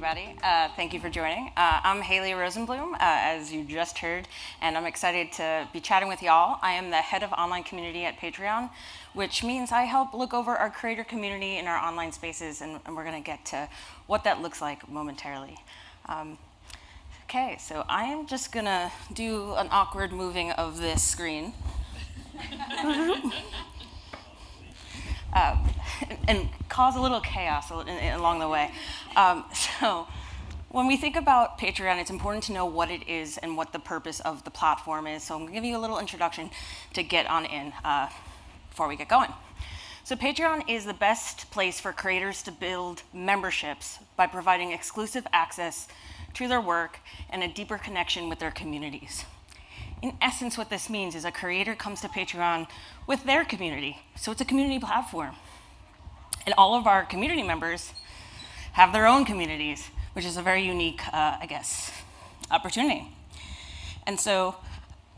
everybody. Thank you for joining. I'm Hayley Rosenblum, as you just heard, and I'm excited to be chatting with y'all. I am the head of online community at Patreon, which means I help look over our creator community in our online spaces, and we're going to get to what that looks like momentarily. Okay, so I am just going to do an awkward moving of this screen. And cause a little chaos along the way. So when we think about Patreon, it's important to know what it is and what the purpose of the platform is. So I'm going to give you a little introduction to get on in before we get going. So Patreon is the best place for creators to build memberships by providing exclusive access to their work and a deeper connection with their communities. In essence, what this means is a creator comes to Patreon with their community. So it's a community platform. And all of our community members have their own communities, which is a very unique, opportunity. And so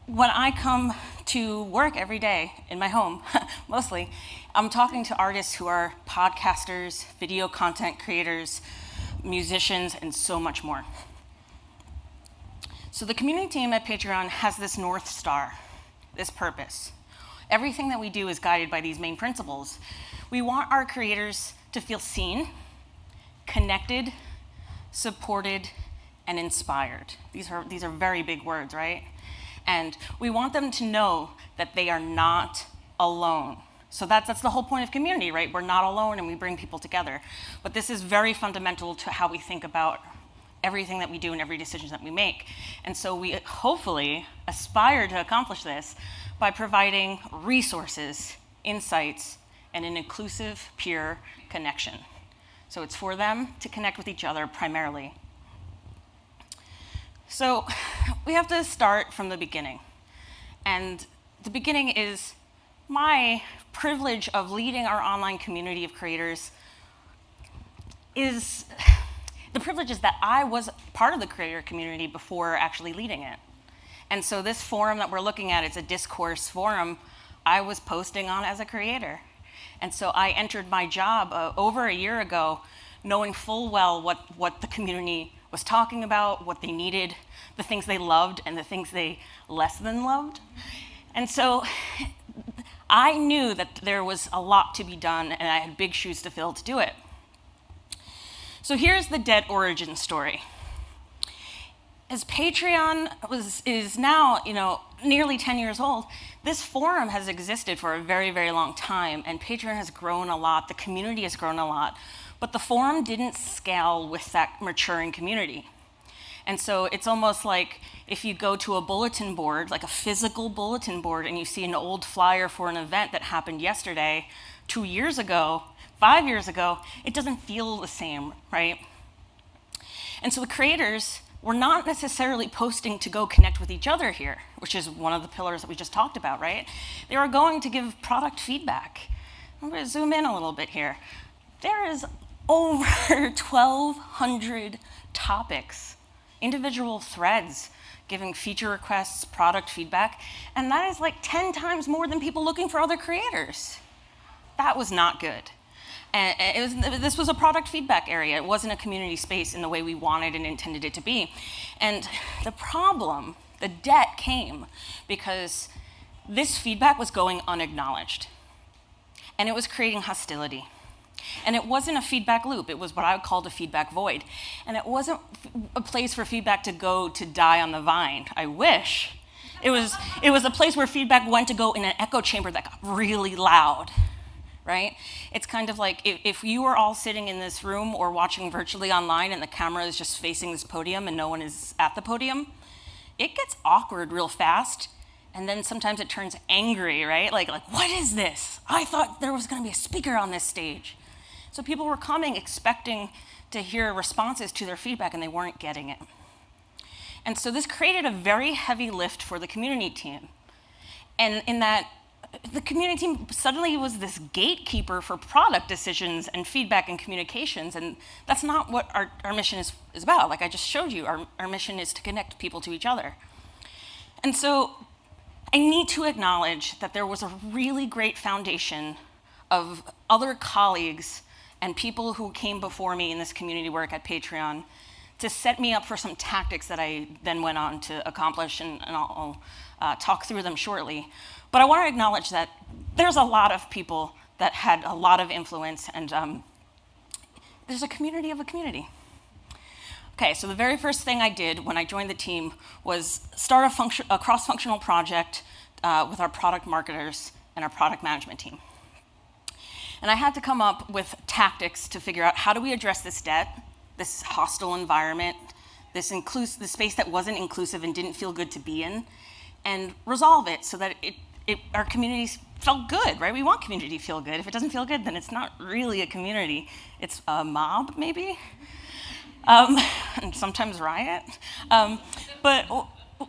when I come to work every day in my home, mostly, I'm talking to artists who are podcasters, video content creators, musicians, and so much more. So the community team at Patreon has this North Star, this purpose. Everything that we do is guided by these main principles. We want our creators to feel seen, connected, supported, and inspired. These are very big words, right? And we want them to know that they are not alone. So that's the whole point of community, right? We're not alone and we bring people together. But this is very fundamental to how we think about everything that we do and every decision that we make. And so we hopefully aspire to accomplish this by providing resources, insights, and an inclusive peer connection. So it's for them to connect with each other primarily. So we have to start from the beginning. And the beginning is my privilege of leading our online community of creators is the privilege is that I was part of the creator community before actually leading it. And so this forum that we're looking at, it's a discourse forum I was posting on as a creator. And so I entered my job over a year ago, knowing full well what the community was talking about, what they needed, the things they loved, and the things they less than loved. And so I knew that there was a lot to be done, and I had big shoes to fill to do it. So here's the debt origin story. As Patreon is now, nearly 10 years old, this forum has existed for a very, very long time, and Patreon has grown a lot, the community has grown a lot, but the forum didn't scale with that maturing community. And so it's almost like if you go to a bulletin board, like a physical bulletin board, and you see an old flyer for an event that happened yesterday, 2 years ago, 5 years ago, it doesn't feel the same, right? And so the creators were not necessarily posting to go connect with each other here, which is one of the pillars that we just talked about, right? They were going to give product feedback. I'm going to zoom in a little bit here. There is over 1,200 topics, individual threads, giving feature requests, product feedback, and that is like 10 times more than people looking for other creators. That was not good. And this was a product feedback area. It wasn't a community space in the way we wanted and intended it to be. And the problem, the debt came because this feedback was going unacknowledged. And it was creating hostility. And it wasn't a feedback loop. It was what I called a feedback void. And it wasn't a place for feedback to go to die on the vine. I wish. It was a place where feedback went to go in an echo chamber that got really loud. Right? It's kind of like if you were all sitting in this room or watching virtually online and the camera is just facing this podium and no one is at the podium, it gets awkward real fast. And then sometimes it turns angry, right? Like what is this? I thought there was going to be a speaker on this stage. So people were coming expecting to hear responses to their feedback and they weren't getting it. And so this created a very heavy lift for the community team. And in that, the community team suddenly was this gatekeeper for product decisions and feedback and communications, and that's not what our mission is about. Like I just showed you, our mission is to connect people to each other. And so I need to acknowledge that there was a really great foundation of other colleagues and people who came before me in this community work at Patreon to set me up for some tactics that I then went on to accomplish, and I'll talk through them shortly. But I want to acknowledge that there's a lot of people that had a lot of influence, and there's a community of a community. Okay, so the very first thing I did when I joined the team was start a cross-functional project with our product marketers and our product management team. And I had to come up with tactics to figure out how do we address this debt, this hostile environment, this space that wasn't inclusive and didn't feel good to be in, and resolve it so that our communities felt good, right? We want community to feel good. If it doesn't feel good, then it's not really a community. It's a mob, maybe, and sometimes riot. But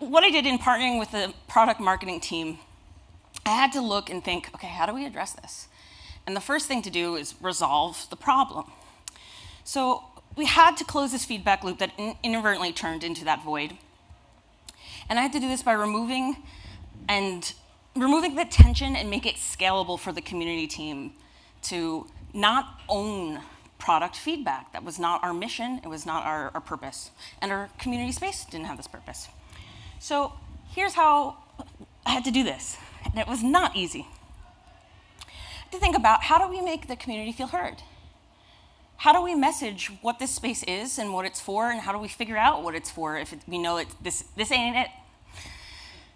what I did in partnering with the product marketing team, I had to look and think, okay, how do we address this? And the first thing to do is resolve the problem. So we had to close this feedback loop that inadvertently turned into that void. And I had to do this by removing the tension and make it scalable for the community team to not own product feedback. That was not our mission, it was not our purpose. And our community space didn't have this purpose. So here's how I had to do this. And it was not easy. To think about how do we make the community feel heard? How do we message what this space is and what it's for, and how do we figure out what it's for if we know this ain't it?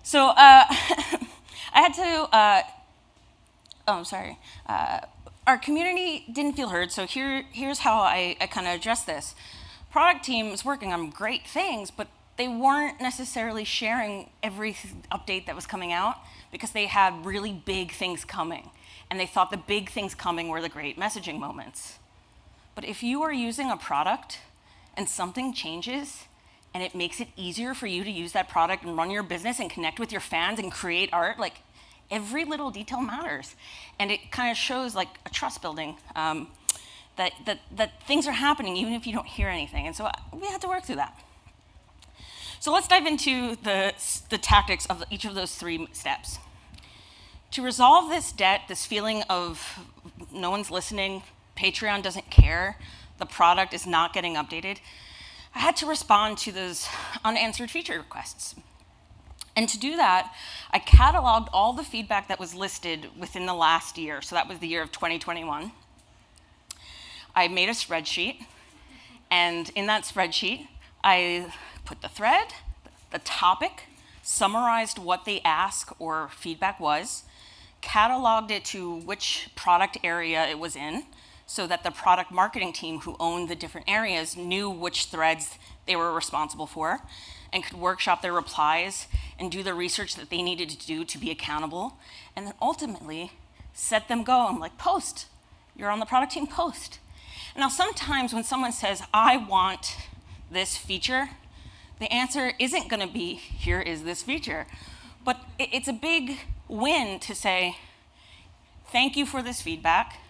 So I had to, our community didn't feel heard, so here's how I kind of addressed this. Product team was working on great things, but they weren't necessarily sharing every update that was coming out because they had really big things coming. And they thought the big things coming were the great messaging moments. But if you are using a product and something changes and it makes it easier for you to use that product and run your business and connect with your fans and create art, like every little detail matters. And it kind of shows like a trust building, that things are happening even if you don't hear anything. And so we had to work through that. So let's dive into the tactics of each of those 3 steps. To resolve this debt, this feeling of no one's listening, Patreon doesn't care, the product is not getting updated, I had to respond to those unanswered feature requests. And to do that, I cataloged all the feedback that was listed within the last year. So that was the year of 2021. I made a spreadsheet, and in that spreadsheet, I put the thread, the topic, summarized what the ask or feedback was, cataloged it to which product area it was in so that the product marketing team who owned the different areas knew which threads they were responsible for and could workshop their replies and do the research that they needed to do to be accountable, and then ultimately set them go. I'm like, post. You're on the product team, post. Now sometimes when someone says, I want this feature, the answer isn't gonna be, here is this feature. But it's a big win to say, thank you for this feedback.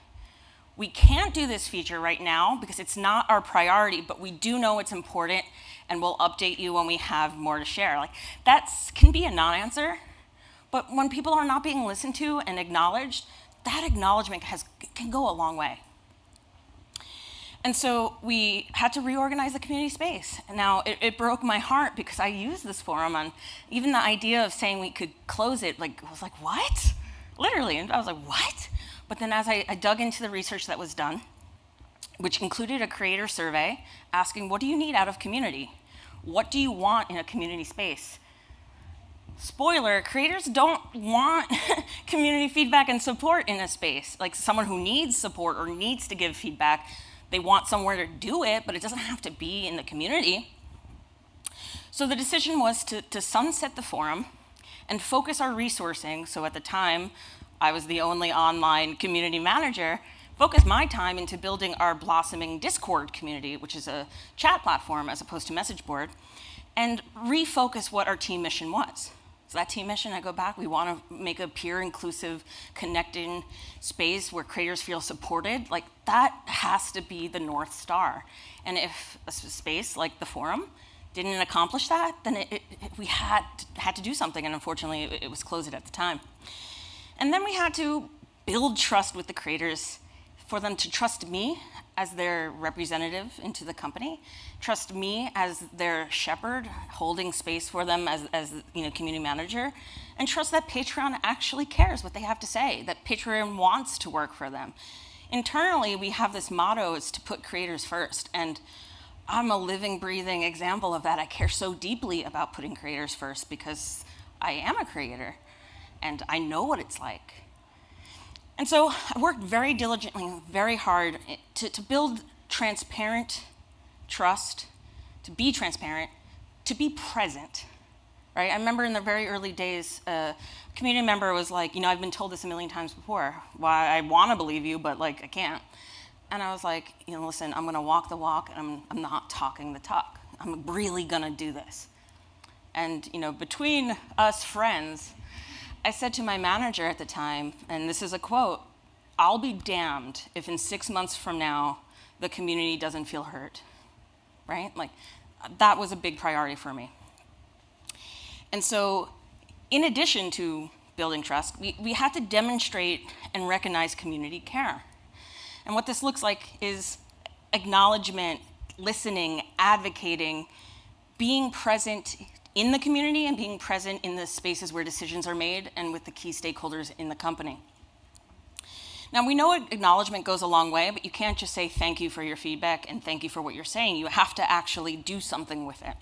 We can't do this feature right now because it's not our priority, but we do know it's important and we'll update you when we have more to share. Like that can be a non-answer, but when people are not being listened to and acknowledged, that acknowledgement can go a long way. And so we had to reorganize the community space. And now it broke my heart because I used this forum on even the idea of saying we could close it, I was like, what? Literally, and I was like, what? But then as I dug into the research that was done, which included a creator survey asking, what do you need out of community? What do you want in a community space? Spoiler, creators don't want community feedback and support in a space. Like someone who needs support or needs to give feedback, they want somewhere to do it, but it doesn't have to be in the community. So the decision was to sunset the forum and focus our resourcing. So at the time, I was the only online community manager, focus my time into building our blossoming Discord community, which is a chat platform as opposed to message board, and refocus what our team mission was. So that team mission, I go back, we want to make a peer inclusive, connecting space where creators feel supported. Like that has to be the North Star. And if a space like the forum didn't accomplish that, then we had to do something, and unfortunately it was closed at the time. And then we had to build trust with the creators, for them to trust me as their representative into the company, trust me as their shepherd, holding space for them as community manager, and trust that Patreon actually cares what they have to say, that Patreon wants to work for them. Internally, we have this motto, is to put creators first, and I'm a living, breathing example of that. I care so deeply about putting creators first because I am a creator, and I know what it's like. And so I worked very diligently, very hard to build transparent trust, to be transparent, to be present, right? I remember in the very early days, a community member was like, I've been told this a million times before. Why I want to believe you, but I can't. And I was like, listen, I'm going to walk the walk, and I'm not talking the talk. I'm really going to do this. And, between us friends, I said to my manager at the time, and this is a quote, "I'll be damned if in 6 months from now, the community doesn't feel hurt," right? That was a big priority for me. And so, in addition to building trust, we had to demonstrate and recognize community care. And what this looks like is acknowledgement, listening, advocating, being present in the community and being present in the spaces where decisions are made and with the key stakeholders in the company. Now, we know acknowledgement goes a long way, but you can't just say thank you for your feedback and thank you for what you're saying. You have to actually do something with it.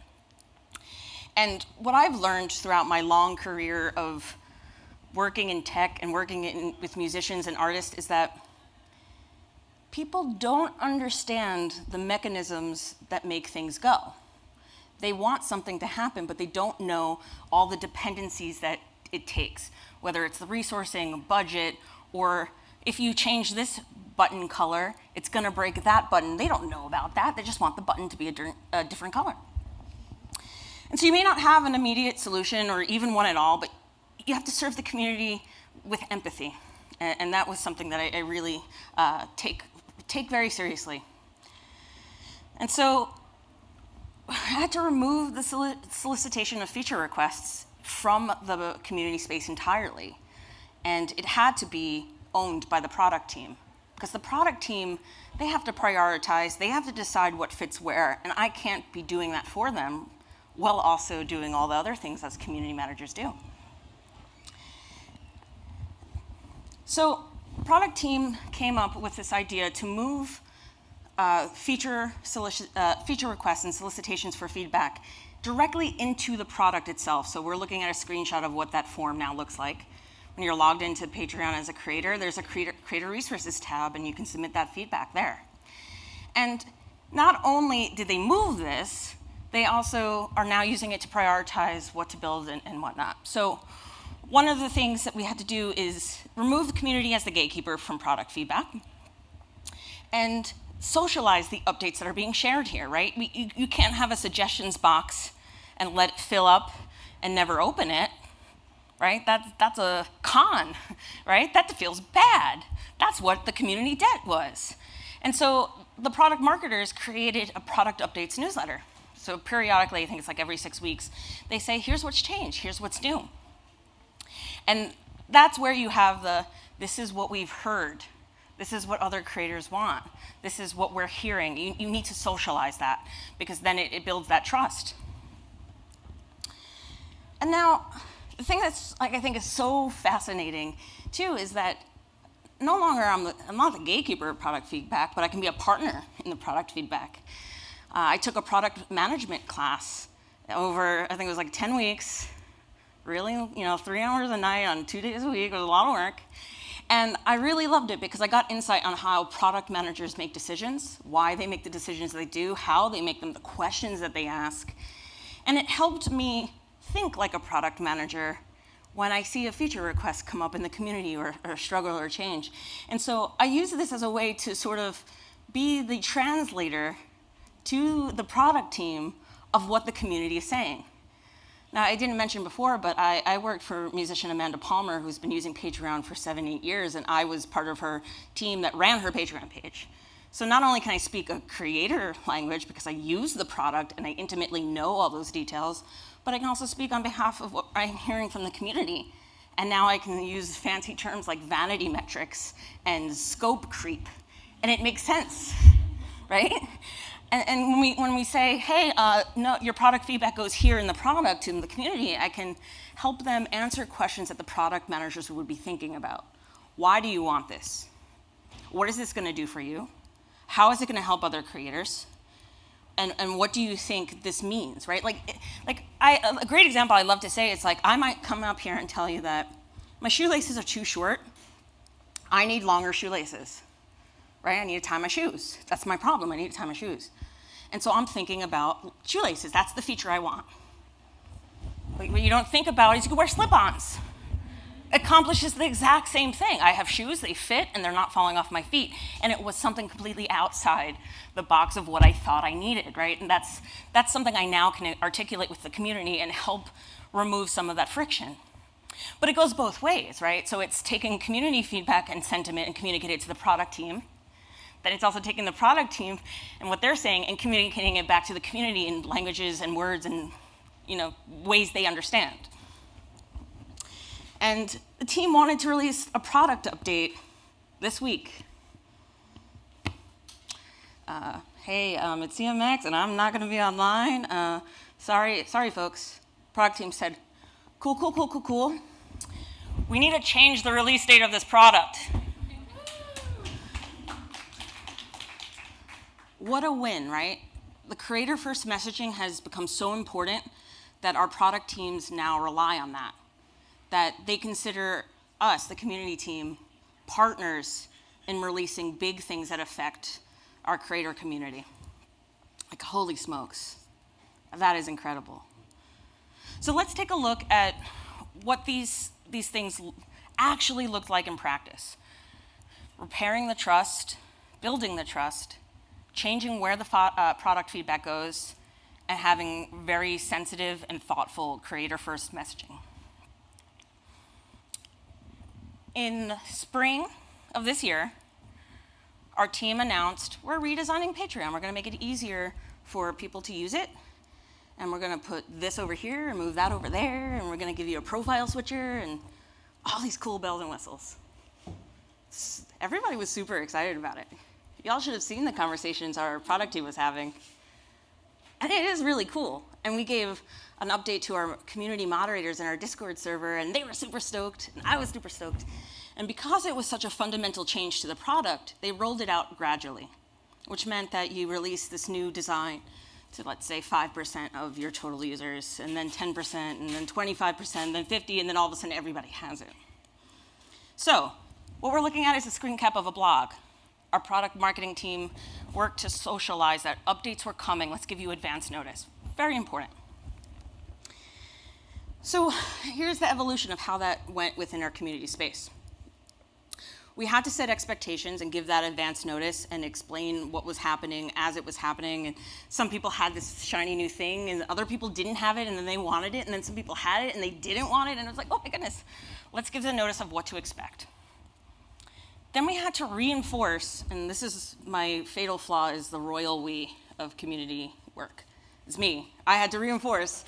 And what I've learned throughout my long career of working in tech and working with musicians and artists is that people don't understand the mechanisms that make things go. They want something to happen, but they don't know all the dependencies that it takes, whether it's the resourcing, budget, or if you change this button color, it's going to break that button. They don't know about that. They just want the button to be a different color. And so you may not have an immediate solution or even one at all, but you have to serve the community with empathy. And that was something that I really take very seriously. And so I had to remove the solicitation of feature requests from the community space entirely. And it had to be owned by the product team. Because the product team, they have to prioritize, they have to decide what fits where, and I can't be doing that for them while also doing all the other things as community managers do. So product team came up with this idea to move feature requests and solicitations for feedback directly into the product itself. So we're looking at a screenshot of what that form now looks like. When you're logged into Patreon as a creator, there's a creator resources tab, and you can submit that feedback there. And not only did they move this, they also are now using it to prioritize what to build and whatnot. So one of the things that we had to do is remove the community as the gatekeeper from product feedback and socialize the updates that are being shared here, right? You can't have a suggestions box and let it fill up and never open it, right? That's a con, right? That feels bad. That's what the community debt was. And so the product marketers created a product updates newsletter. So periodically, I think it's like every 6 weeks, they say, here's what's changed, here's what's new. And that's where you have this is what we've heard. This is what other creators want. This is what we're hearing. You need to socialize that because then it builds that trust. And now, the thing that's I think is so fascinating too is that no longer I'm not the gatekeeper of product feedback, but I can be a partner in the product feedback. I took a product management class over, I think it was like 10 weeks, really, 3 hours a night on 2 days a week. It was a lot of work. And I really loved it because I got insight on how product managers make decisions, why they make the decisions they do, how they make them, the questions that they ask. And it helped me think like a product manager when I see a feature request come up in the community or a struggle or change. And so I use this as a way to sort of be the translator to the product team of what the community is saying. Now, I didn't mention before, but I worked for musician Amanda Palmer, who's been using Patreon for 7-8 years, and I was part of her team that ran her Patreon page. So not only can I speak a creator language because I use the product and I intimately know all those details, but I can also speak on behalf of what I'm hearing from the community. And now I can use fancy terms like vanity metrics and scope creep And it makes sense, right? And when we say, hey, no, your product feedback goes here in the product, in the community, I can help them answer questions that the product managers would be thinking about. Why do you want this? What is this going to do for you? How is it going to help other creators? And what do you think this means, right? A great example I love to say, it's like, I might come up here and tell you that my shoelaces are too short. I need longer shoelaces, right? I need to tie my shoes. That's my problem. I need to tie my shoes. And so I'm thinking about shoelaces. That's the feature I want. What you don't think about is you can wear slip-ons. Accomplishes the exact same thing. I have shoes, they fit, and they're not falling off my feet. And it was something completely outside the box of what I thought I needed, right? And that's something I now can articulate with the community and help remove some of that friction. But it goes both ways, right? So it's taking community feedback and sentiment and communicating it to the product team. Then it's also taking the product team and what they're saying and communicating it back to the community in languages and words and ways they understand. And the team wanted to release a product update this week. Hey, it's CMX, and I'm not going to be online. Sorry, folks. Product team said, cool. We need to change the release date of this product. What a win, right? The creator-first messaging has become so important that our product teams now rely on that they consider us, the community team, partners in releasing big things that affect our creator community. Like, holy smokes, that is incredible. So let's take a look at what these things actually look like in practice. Repairing the trust, building the trust, changing where the product feedback goes, and having very sensitive and thoughtful creator-first messaging. In spring of this year, our team announced we're redesigning Patreon. We're going to make it easier for people to use it. And we're going to put this over here and move that over there. And we're going to give you a profile switcher and all these cool bells and whistles. Everybody was super excited about it. Y'all should have seen the conversations our product team was having. And it is really cool. And we gave an update to our community moderators in our Discord server, and they were super stoked, and I was super stoked. And because it was such a fundamental change to the product, they rolled it out gradually, which meant that you release this new design to, let's say, 5% of your total users, and then 10%, and then 25%, and then 50%, and then all of a sudden everybody has it. So what we're looking at is a screen cap of a blog. Our product marketing team worked to socialize that updates were coming. Let's give you advance notice. Very important. So here's the evolution of how that went within our community space. We had to set expectations and give that advance notice and explain what was happening as it was happening. And some people had this shiny new thing, and other people didn't have it, and then they wanted it, and then some people had it, and they didn't want it, and it was like, oh my goodness, let's give the notice of what to expect. Then we had to reinforce, and this is my fatal flaw, is the royal we of community work. It's me. I had to reinforce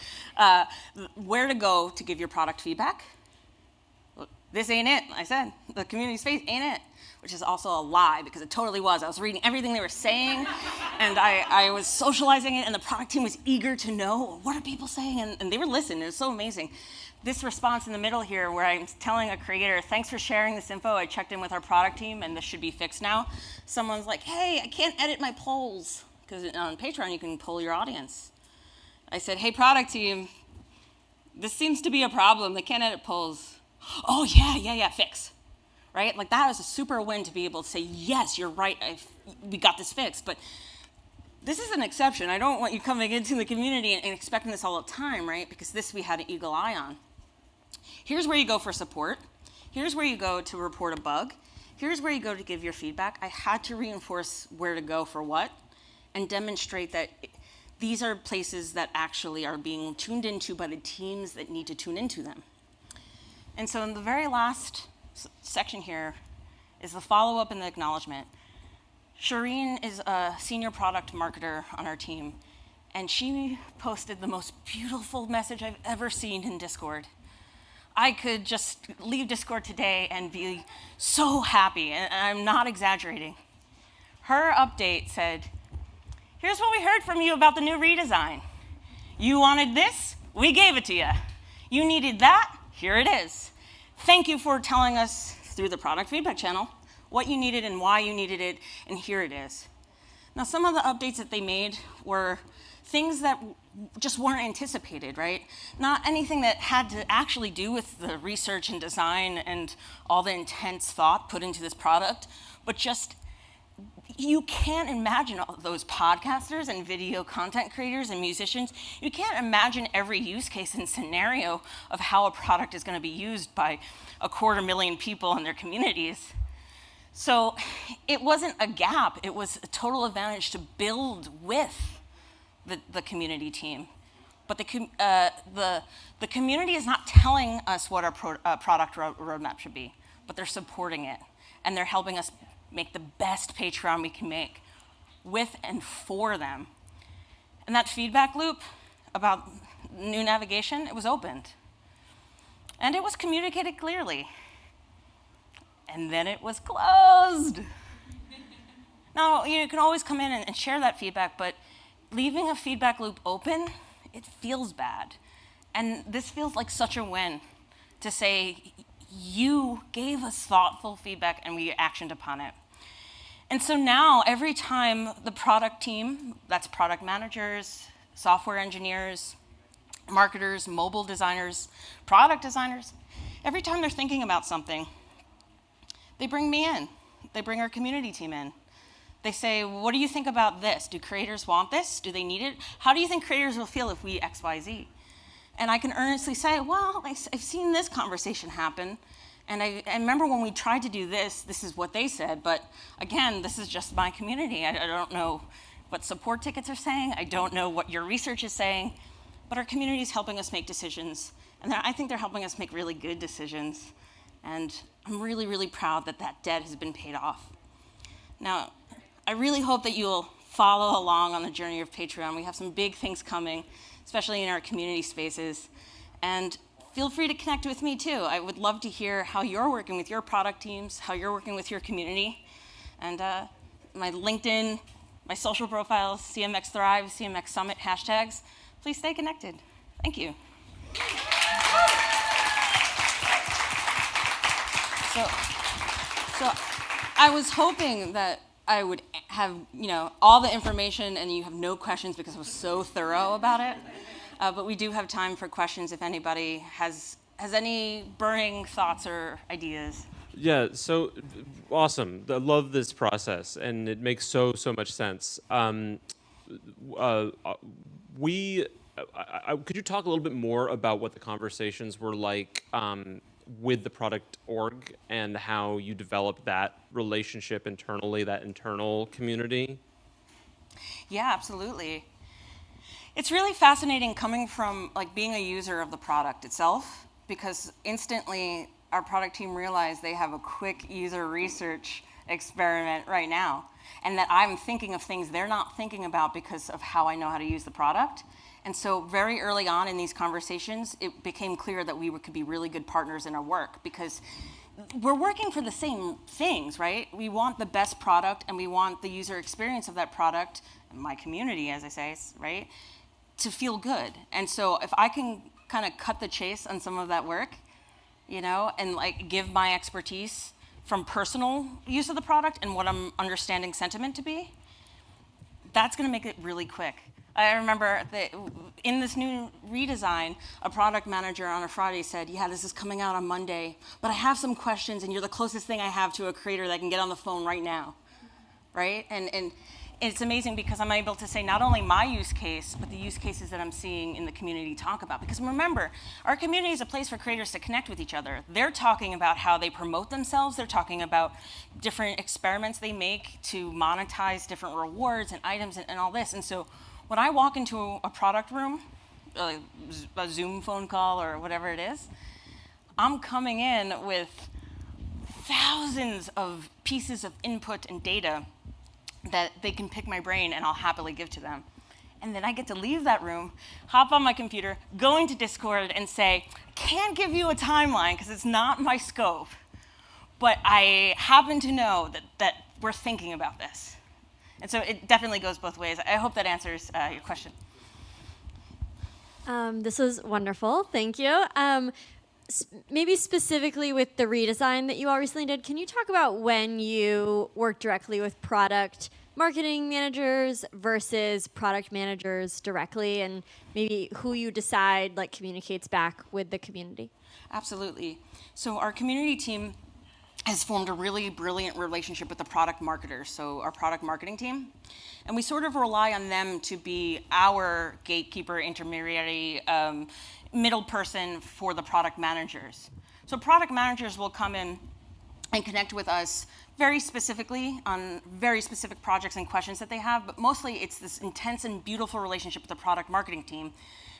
where to go to give your product feedback. This ain't it, I said. The community space ain't it, which is also a lie because it totally was. I was reading everything they were saying, and I was socializing it, and the product team was eager to know, what are people saying? And they were listening. It was so amazing. This response in the middle here where I'm telling a creator, thanks for sharing this info. I checked in with our product team, and this should be fixed now. Someone's like, hey, I can't edit my polls, because on Patreon you can poll your audience. I said, hey, product team, this seems to be a problem. They can't edit polls. Oh, yeah, fix, right? Like, that was a super win to be able to say, yes, you're right, we got this fixed. But this is an exception. I don't want you coming into the community and expecting this all the time, right? Because this we had an eagle eye on. Here's where you go for support. Here's where you go to report a bug. Here's where you go to give your feedback. I had to reinforce where to go for what and demonstrate that these are places that actually are being tuned into by the teams that need to tune into them. And so in the very last section here is the follow-up and the acknowledgement. Shireen is a senior product marketer on our team, and she posted the most beautiful message I've ever seen in Discord. I could just leave Discord today and be so happy, and I'm not exaggerating. her update said, here's what we heard from you about the new redesign. You wanted this, we gave it to you. You needed that, here it is. Thank you for telling us through the product feedback channel what you needed and why you needed it, and here it is. Now, some of the updates that they made were things that just weren't anticipated, right? Not anything that had to actually do with the research and design and all the intense thought put into this product, but just, you can't imagine all those podcasters and video content creators and musicians. You can't imagine every use case and scenario of how a product is going to be used by 250,000 people in their communities. So it wasn't a gap, it was a total advantage to build with the community team. But the community is not telling us what our product roadmap should be, but they're supporting it. And they're helping us make the best Patreon we can make with and for them. And that feedback loop about new navigation, it was opened. And it was communicated clearly. And then it was closed. Now, you can always come in and share that feedback, but leaving a feedback loop open, it feels bad. And this feels like such a win to say, you gave us thoughtful feedback and we actioned upon it. And so now, every time the product team, that's product managers, software engineers, marketers, mobile designers, product designers, every time they're thinking about something, they bring me in. They bring our community team in. They say, what do you think about this? Do creators want this? Do they need it? How do you think creators will feel if we X, Y, Z? And I can earnestly say, well, I've seen this conversation happen. And I remember when we tried to do this, this is what they said. But again, this is just my community. I don't know what support tickets are saying. I don't know what your research is saying. But our community is helping us make decisions. And I think they're helping us make really good decisions. And I'm really, really proud that that debt has been paid off. Now, I really hope that you'll follow along on the journey of Patreon. We have some big things coming, especially in our community spaces. And feel free to connect with me too. I would love to hear how you're working with your product teams, how you're working with your community. And my LinkedIn, my social profiles, CMX Thrive, CMX Summit hashtags. Please stay connected. Thank you. So I was hoping that I would have, all the information and you have no questions because I was so thorough about it. But we do have time for questions if anybody has any burning thoughts or ideas. Yeah, so awesome. I love this process, and it makes so much sense. Could you talk a little bit more about what the conversations were like with the product org and how you developed that relationship internally, that internal community? Yeah, absolutely. It's really fascinating coming from being a user of the product itself, because instantly our product team realized they have a quick user research experiment right now, and that I'm thinking of things they're not thinking about because of how I know how to use the product. And so very early on in these conversations, it became clear that we could be really good partners in our work, because we're working for the same things, right? We want the best product, and we want the user experience of that product, my community, as I say, right, to feel good. And so if I can kind of cut the chase on some of that work, and give my expertise from personal use of the product and what I'm understanding sentiment to be, that's going to make it really quick. I remember that in this new redesign, a product manager on a Friday said, yeah, this is coming out on Monday, but I have some questions, and you're the closest thing I have to a creator that can get on the phone right now, right? And it's amazing because I'm able to say not only my use case, but the use cases that I'm seeing in the community talk about. Because remember, our community is a place for creators to connect with each other. They're talking about how they promote themselves. They're talking about different experiments they make to monetize different rewards and items and all this. And so when I walk into a product room, a Zoom phone call or whatever it is, I'm coming in with thousands of pieces of input and data that they can pick my brain and I'll happily give to them. And then I get to leave that room, hop on my computer, go into Discord and say, can't give you a timeline because it's not my scope, but I happen to know that we're thinking about this. And so it definitely goes both ways. I hope that answers your question. This was wonderful. Thank you. Maybe specifically with the redesign that you all recently did, can you talk about when you work directly with product marketing managers versus product managers directly, and maybe who you decide like communicates back with the community? Absolutely. So our community team has formed a really brilliant relationship with the product marketers, so our product marketing team. And we sort of rely on them to be our gatekeeper, intermediary, middle person for the product managers. So product managers will come in and connect with us very specifically on very specific projects and questions that they have, but mostly it's this intense and beautiful relationship with the product marketing team,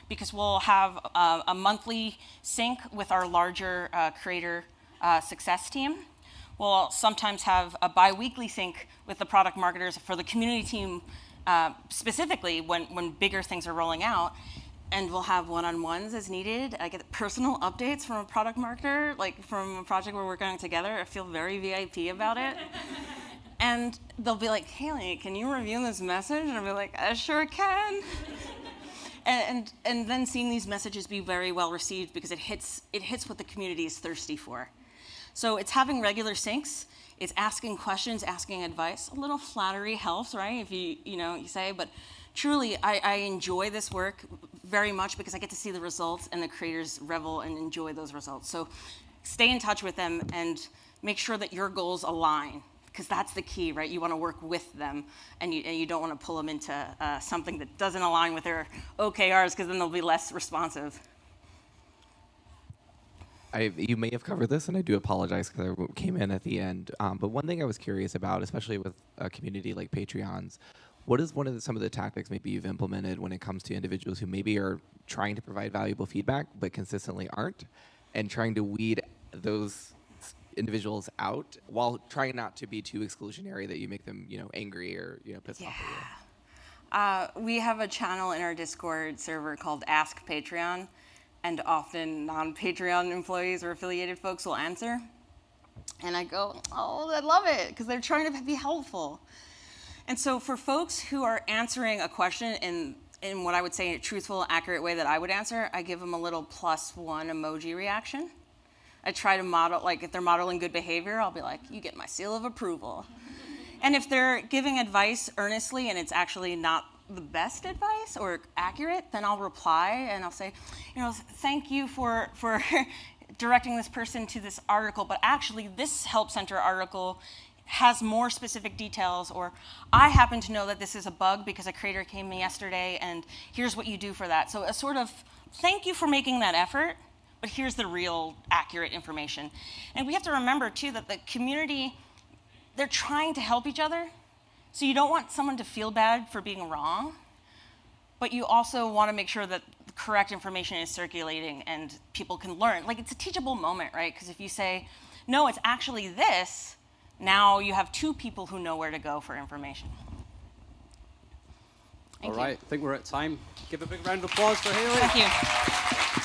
because we'll have a monthly sync with our larger creator success team. We'll sometimes have a bi-weekly sync with the product marketers for the community team, specifically when bigger things are rolling out. And we'll have one-on-ones as needed. I get personal updates from a product marketer, like from a project we're working on together. I feel very VIP about it. And they'll be like, Hayley, can you review this message? And I'll be like, I sure can. And then seeing these messages be very well received, because it hits what the community is thirsty for. So it's having regular syncs, it's asking questions, asking advice. A little flattery helps, right? If you say, but truly, I enjoy this work very much because I get to see the results, and the creators revel and enjoy those results. So stay in touch with them and make sure that your goals align, because that's the key, right? You want to work with them, and you don't want to pull them into something that doesn't align with their OKRs, because then they'll be less responsive. You may have covered this, and I do apologize because I came in at the end. But one thing I was curious about, especially with a community like Patreon's, what is some of the tactics maybe you've implemented when it comes to individuals who maybe are trying to provide valuable feedback but consistently aren't, and trying to weed those individuals out while trying not to be too exclusionary that you make them, angry or pissed off at you? We have a channel in our Discord server called Ask Patreon, and often non-Patreon employees or affiliated folks will answer. And I go, oh, I love it, because they're trying to be helpful. And so for folks who are answering a question in what I would say a truthful, accurate way that I would answer, I give them a little +1 emoji reaction. I try to model, like if they're modeling good behavior, I'll be like, you get my seal of approval. And if they're giving advice earnestly and it's actually not the best advice or accurate, then I'll reply and I'll say, thank you for directing this person to this article, but actually this Help Center article has more specific details, or I happen to know that this is a bug because a creator came in yesterday and here's what you do for that. So a sort of thank you for making that effort, but here's the real accurate information. And we have to remember too that the community, they're trying to help each other. So you don't want someone to feel bad for being wrong, but you also want to make sure that the correct information is circulating and people can learn. Like, it's a teachable moment, right? Because if you say, no, it's actually this, now you have two people who know where to go for information. All right, I think we're at time. Give a big round of applause for Hayley. Thank you.